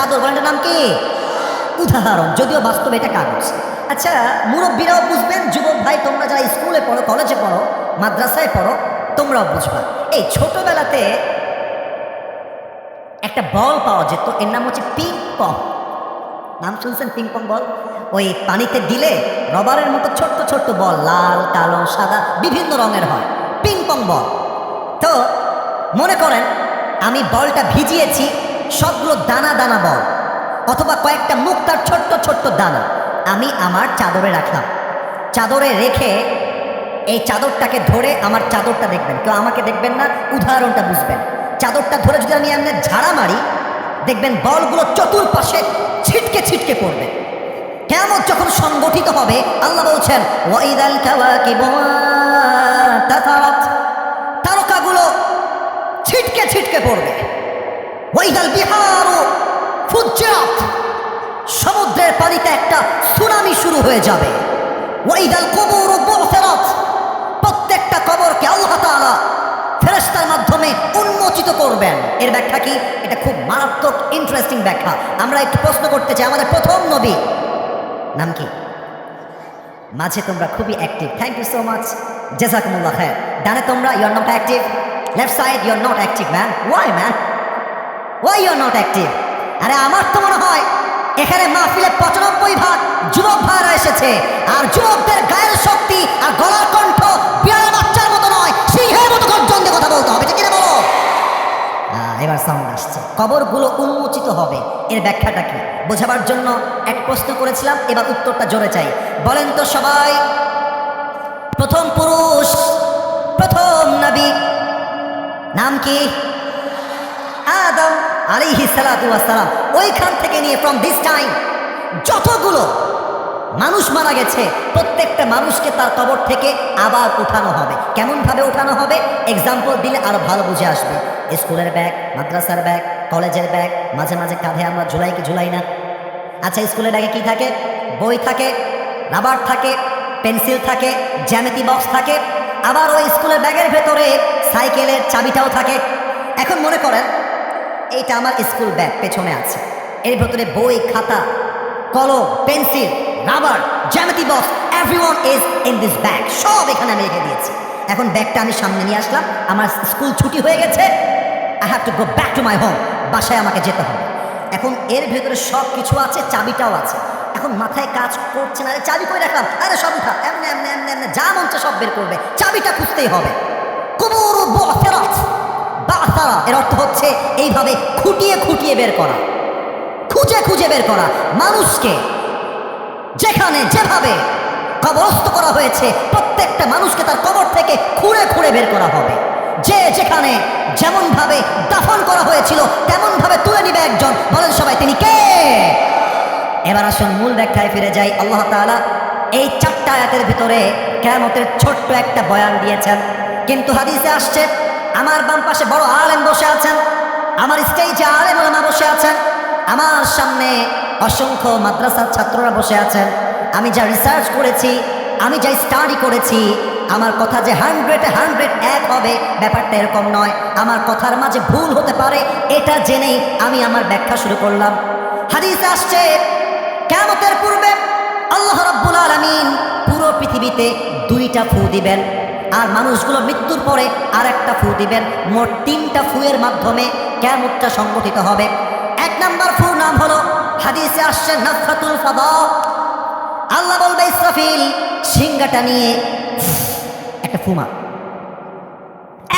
চাদর, বলেন এটার নাম কি? উদাহরণ, যদিও বাস্তবে এটা কাগজ। আচ্ছা, মুরব্বীরাও বুঝবেন, যুবক ভাই তোমরা যারা স্কুলে পড়ো, কলেজে পড়ো, মাদ্রাসায় পড়ো, তোমরাও বুঝবা। এই ছোটবেলাতে একটা বল পাওয়া যেত, এর নাম হচ্ছে পিং পং। নাম শুনছেন পিং পং বল? ওই পানিতে দিলে রবারের মতো ছোট্ট ছোট্ট বল, লাল, কালো, সাদা, বিভিন্ন রঙের হয়, পিং পং বল। তো মনে করেন আমি বলটা ভিজিয়েছি, সবগুলো দানা দানা বল, অথবা কয়েকটা মুক্তার ছোট্ট ছোট্ট দানা আমি আমার চাদরে রাখলাম। চাদরে রেখে এই চাদরটাকে ধরে, আমার চাদরটা দেখবেন, কেউ আমাকে দেখবেন না, উদাহরণটা বুঝবেন। চাদরটা ধরে যদি আমি এমনি ঝাড়া মারি, দেখবেন বলগুলো চতুর্পাশে ছিটকে ছিটকে পড়বে। কিয়ামত যখন সংগঠিত হবে, আল্লাহ বলছেন ওয়াইদাল কাওয়াকিবু তাতারাত, তারকাগুলো ছিটকে ছিটকে পড়বে। ওয়াইদাল বিহারু ফুজ্জিরাত, সমুদ্রের পানিতে একটা সুনামি শুরু হয়ে যাবে। ওয়াইদাল কুবুরু বু'থিরাত, প্রত্যেকটা কবরকে আল্লাহ তাআলা ফেরেশতার মাধ্যমে উন্মোচিত করবেন। এর ব্যাখ্যা কি? এটা খুব মারাত্মক ইন্টারেস্টিং ব্যাখ্যা। আমরা একটু প্রশ্ন করতে চাই, আমাদের প্রথম নবী নাম কি? মাঝে তোমরা খুবই active, thank you so much, জাযাকুমুল্লাহ খায়র। ডানে তোমরা, you are not active, left side you are not active man. Why man, why you are not active? আরে আমার তো মনে হয় এখানে মাহফিলে 95% যুবক ভাইরা এসেছে, আর যুবকদের গায়ের শক্তি আর গলার কণ্ঠ বিড়াল বাচ্চার মতো নয়, সিংহের মতো গর্জন দিয়ে কথা বলতে হবে, ঠিক কিনা বলো? এবার সাউন্ড আসছে। কবরগুলো উন্মোচিত হবে, এর ব্যাখ্যাটা কি বোঝাবার জন্য এক প্রশ্ন করেছিলাম, এবার উত্তরটা জোরে চাই। বলেন তো সবাই, প্রথম পুরুষ, প্রথম নবী নাম কি? আদম আলাইহিস সালাতু ওয়াস সালাম। ওইখান থেকে নিয়ে ফ্রম দিস টাইম যতগুলো মানুষ মারা গেছে, প্রত্যেকটা মানুষকে তার কবর থেকে আবার উঠানো হবে। কেমনভাবে উঠানো হবে এক্সাম্পল দিলে আরো ভালো বুঝে আসবে। স্কুলের ব্যাগ, মাদ্রাসার ব্যাগ, কলেজের ব্যাগ, মাঝে মাঝে কাঁধে আমরা ঝুলাই কি ঝুলাই না? আচ্ছা, স্কুলের ব্যাগে কি থাকে? বই থাকে, রাবার থাকে, পেন্সিল থাকে, জ্যামিতি বক্স থাকে, আবার ওই স্কুলের ব্যাগের ভেতরে সাইকেলের চাবিটাও থাকে। এখন মনে করেন এইটা আমার স্কুল ব্যাগ, পেছনে আছে, এর ভেতরে বই, খাতা, কলম, পেন্সিল, রাবার, জ্যামিতি box, everyone is in this bag, সব এখানে আমি রেখে দিয়েছি। এখন ব্যাগটা আমি সামনে নিয়ে আসলাম, আমার স্কুল ছুটি হয়ে গেছে, I have to go back to my home, বাসায় আমাকে যেতে হবে। এখন এর ভেতরে সব কিছু আছে, চাবিটাও আছে। এখন মাথায় কাজ করছে না, আরে চাবি কই রাখলাম, আরে সব উঠা, এমনি এমনি এমনি এমনি যা মন চায় সব বের করবে, চাবিটা খুঁজতেই হবে। কুবুর বু'থিরাত, বা'থারা এর অর্থ হচ্ছে এইভাবে খুঁটিয়ে খুঁটিয়ে বের করা, খুঁজে খুঁজে বের করা। মানুষকে যেখানে যেভাবে কবরস্থ করা হয়েছে, প্রত্যেকটা মানুষকে তার কবর থেকে খুঁড়ে খুঁড়ে বের করা হবে। যে যেখানে যেমন ভাবে দাফন করা হয়েছিল তেমন ভাবে তুলে নিবে একজন। বলেন সবাই, তিনি কে? এবার আসুন মূল ব্যাখ্যায় ফিরে যাই। আল্লাহ তাআলা এই 4টা আয়াতের ভিতরে কিয়ামতের ছোট্ট একটা বয়ান দিয়েছেন, কিন্তু হাদিসে আসছে আমার বাম পাশে বড় আলেম বসে আছেন, আমার স্টেজে আলেম ওলামা বসে আছেন, আমার সামনে অসংখ্য মাদ্রাসার ছাত্ররা বসে আছেন। আমি যা রিসার্চ করেছি, আমি যা স্টাডি করেছি, আমার কথা যে 100 এক হবে ব্যাপারটা এরকম নয়। আমার কথার মাঝে ভুল হতে পারে, এটা জেনেই আমি আমার ব্যাখ্যা শুরু করলাম। হাদিসে আসছে কিয়ামতের পূর্বে আল্লাহ রাব্বুল আলামিন পুরো পৃথিবীতে 2টা ফু দিবেন, আর মানুষগুলো মৃত্যুর পরে আর একটা ফু দিবেন। মোট 3টা ফুয়ের মাধ্যমে কিয়ামতটা সংগঠিত হবে। 1 নাম্বার ফুর নাম হলো, হাদিসে আসছে নাফখাতুল ফাদা। আল্লাহ বলবে ইসরাফিল সিংহাটা নিয়ে একটা ফু মার,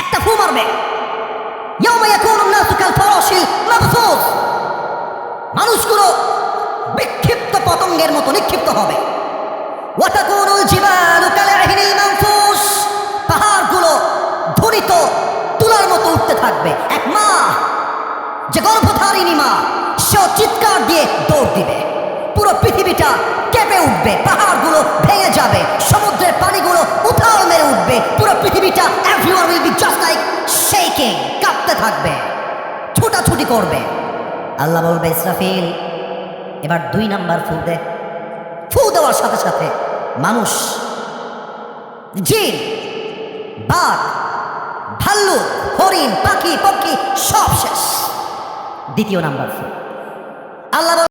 একটা ফু মারবে। ইয়াউমা ইয়াকুনুন নাসু কাল ফারাশিল মাবসুস, মানুষগুলো বিক্ষিপ্ত পতঙ্গের মতো নিক্ষিপ্ত হবে। ওয়া তাকুনুল জিবালু কালআহিনিল মানফুস, পাহাড়গুলো ধুনিত তুলার মতো উঠতে থাকবে। এক মা যে গর্ভধারিণী মা, সেও চিৎকার দিয়ে দৌড় দিবে। পুরো পৃথিবীটা কেঁপে উঠবে, পাহাড়গুলো ভেঙে যাবে, সমুদ্রের পানিগুলো উথাল মেরে উঠবে, পুরো পৃথিবীটা everyone will be just like shaking, কাঁপতে থাকবে, ছুটাছুটি করবে। আল্লাহ বলবে ইসরাফিল এবার 2 নাম্বার ফু দে। ফু দেওয়ার সাথে সাথে মানুষ, জিন, বাঘ, ভাল্লুক, হরিণ, পাখি, পক্ষী সব শেষ। 2য় নাম্বার ফু।